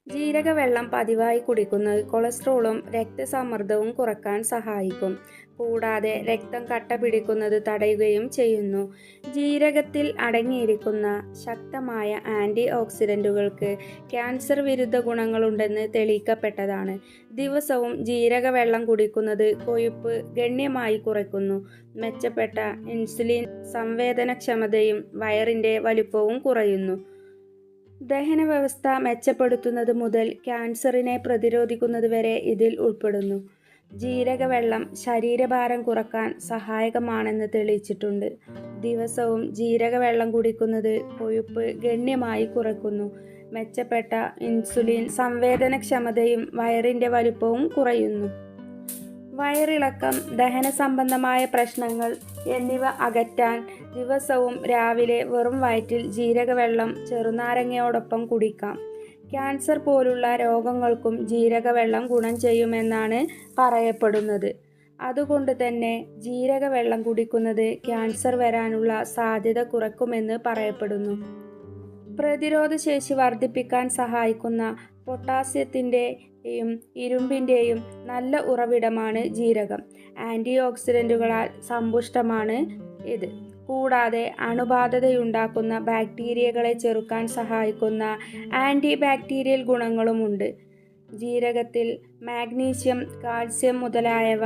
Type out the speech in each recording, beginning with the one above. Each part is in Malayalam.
ജീരകവെള്ളം പതിവായി കുടിക്കുന്നത് കൊളസ്ട്രോളും രക്തസമ്മർദ്ദവും കുറയ്ക്കാൻ സഹായിക്കും. കൂടാതെ രക്തം കട്ട പിടിക്കുന്നത് തടയുകയും ചെയ്യുന്നു. ജീരകത്തിൽ അടങ്ങിയിരിക്കുന്ന ശക്തമായ ആൻറ്റി ഓക്സിഡൻറ്റുകൾക്ക് ക്യാൻസർ വിരുദ്ധ ഗുണങ്ങളുണ്ടെന്ന് തെളിയിക്കപ്പെട്ടതാണ്. ദിവസവും ജീരകവെള്ളം കുടിക്കുന്നത് കൊഴുപ്പ് ഗണ്യമായി കുറയ്ക്കുന്നു. മെച്ചപ്പെട്ട ഇൻസുലിൻ സംവേദനക്ഷമതയും വയറിൻ്റെ വലിപ്പവും കുറയുന്നു. ദഹനവ്യവസ്ഥ മെച്ചപ്പെടുത്തുന്നത് മുതൽ ക്യാൻസറിനെ പ്രതിരോധിക്കുന്നത് വരെ ഇതിൽ ഉൾപ്പെടുന്നു. ജീരകവെള്ളം ശരീരഭാരം കുറയ്ക്കാൻ സഹായകമാണെന്ന് തെളിയിച്ചിട്ടുണ്ട്. ദിവസവും ജീരകവെള്ളം കുടിക്കുന്നത് കൊഴുപ്പ് ഗണ്യമായി കുറയ്ക്കുന്നു. മെച്ചപ്പെട്ട ഇൻസുലിൻ സംവേദനക്ഷമതയും വയറിൻ്റെ വലുപ്പവും കുറയുന്നു. വയറിളക്കം, ദഹന സംബന്ധമായ പ്രശ്നങ്ങൾ എന്നിവ അകറ്റാൻ ദിവസവും രാവിലെ വെറും വയറ്റിൽ ജീരകവെള്ളം ചെറുനാരങ്ങയോടൊപ്പം കുടിക്കാം. ക്യാൻസർ പോലുള്ള രോഗങ്ങൾക്കും ജീരകവെള്ളം ഗുണം ചെയ്യുമെന്നാണ് പറയപ്പെടുന്നത്. അതുകൊണ്ട് തന്നെ ജീരകവെള്ളം കുടിക്കുന്നത് ക്യാൻസർ വരാനുള്ള സാധ്യത കുറയ്ക്കുമെന്ന് പറയപ്പെടുന്നു. പ്രതിരോധശേഷി വർദ്ധിപ്പിക്കാൻ സഹായിക്കുന്ന പൊട്ടാസ്യത്തിൻ്റെയും ഇരുമ്പിൻ്റെയും നല്ല ഉറവിടമാണ് ജീരകം. ആൻറ്റി ഓക്സിഡൻറ്റുകളാൽ സമ്പുഷ്ടമാണ് ഇത്. കൂടാതെ അണുബാധയുണ്ടാക്കുന്ന ബാക്ടീരിയകളെ ചെറുക്കാൻ സഹായിക്കുന്ന ആൻറ്റി ബാക്ടീരിയൽ ഗുണങ്ങളുമുണ്ട്. ജീരകത്തിൽ മാഗ്നീഷ്യം, കാൽസ്യം മുതലായവ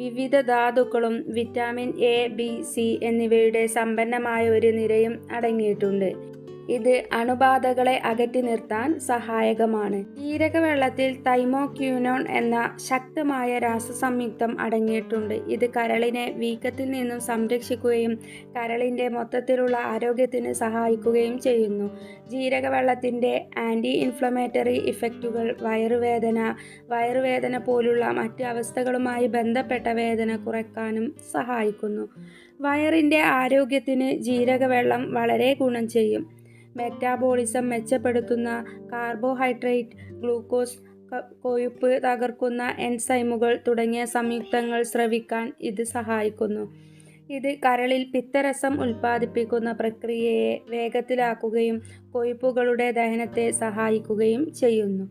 വിവിധ ധാതുക്കളും വിറ്റാമിൻ എ, ബി, സി എന്നിവയുടെ സമ്പന്നമായ ഒരു നിരയും അടങ്ങിയിട്ടുണ്ട്. ഇത് അണുബാധകളെ അകറ്റി നിർത്താൻ സഹായകമാണ്. ജീരകവെള്ളത്തിൽ തൈമോക്വിനോൺ എന്ന ശക്തമായ രാസസംയുക്തം അടങ്ങിയിട്ടുണ്ട്. ഇത് കരളിനെ വീക്കത്തിൽ നിന്നും സംരക്ഷിക്കുകയും കരളിൻ്റെ മൊത്തത്തിലുള്ള ആരോഗ്യത്തിന് സഹായിക്കുകയും ചെയ്യുന്നു. ജീരകവെള്ളത്തിൻ്റെ ആൻറ്റി ഇൻഫ്ലമേറ്ററി ഇഫക്റ്റുകൾ വയറുവേദന പോലുള്ള മറ്റ് അവസ്ഥകളുമായി ബന്ധപ്പെട്ട വേദന കുറയ്ക്കാനും സഹായിക്കുന്നു. വയറിൻ്റെ ആരോഗ്യത്തിന് ജീരകവെള്ളം വളരെ ഗുണം ചെയ്യും. മെറ്റാബോളിസം മെച്ചപ്പെടുത്തുന്ന കാർബോഹൈഡ്രേറ്റ്, ഗ്ലൂക്കോസ്, കൊഴുപ്പ് തകർക്കുന്ന എൻസൈമുകൾ തുടങ്ങിയ സംയുക്തങ്ങൾ സ്രവിക്കാൻ ഇത് സഹായിക്കുന്നു. ഇത് കരളിൽ പിത്തരസം ഉൽപ്പാദിപ്പിക്കുന്ന പ്രക്രിയയെ വേഗത്തിലാക്കുകയും കൊഴുപ്പുകളുടെ ദഹനത്തെ സഹായിക്കുകയും ചെയ്യുന്നു.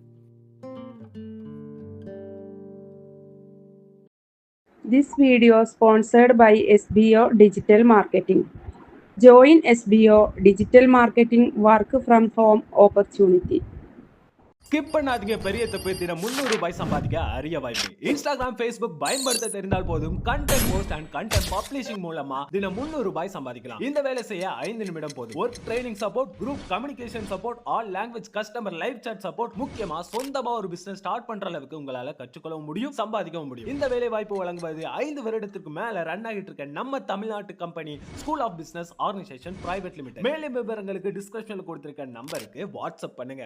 This video sponsored by SBO Digital Marketing. Join SBO Digital Marketing Work from Home opportunity. Skip பண்ணாதீங்க, பெரிய தப்பு. தினம் 300 ரூபாய் சம்பாதிக்க அரிய வாய்ப்பு. இன்ஸ்டாகிராம், ஃபேஸ்புக் பயன்படுத்த தெரிந்தால் போதும் content post and content publishing மூலமா தினம் 300 ரூபாய் சம்பாதிக்கலாம். இந்த வேலை செய்ய 5 நிமிடம் போதும். Work training support, group communication support, all language customer live chat support, முக்கியமா சொந்தமா ஒரு பிசினஸ் ஸ்டார்ட் பண்ற அளவுக்கு உங்களால கற்றுக்கொள்ளவும் முடியும், சம்பாதிக்கவும் முடியும். இந்த வேலை வாய்ப்பு வழங்குவது 5 வருடத்துக்கு மேல ரன் ஆகிட்டு இருக்க நம்ம தமிழ்நாட்டு company school of business organisation private limited. மேலும் விவரங்களுக்கு டிஸ்கிரிப்ஷன்ல கொடுத்திருக்க நம்பருக்கு வாட்ஸ்அப் பண்ணுங்க.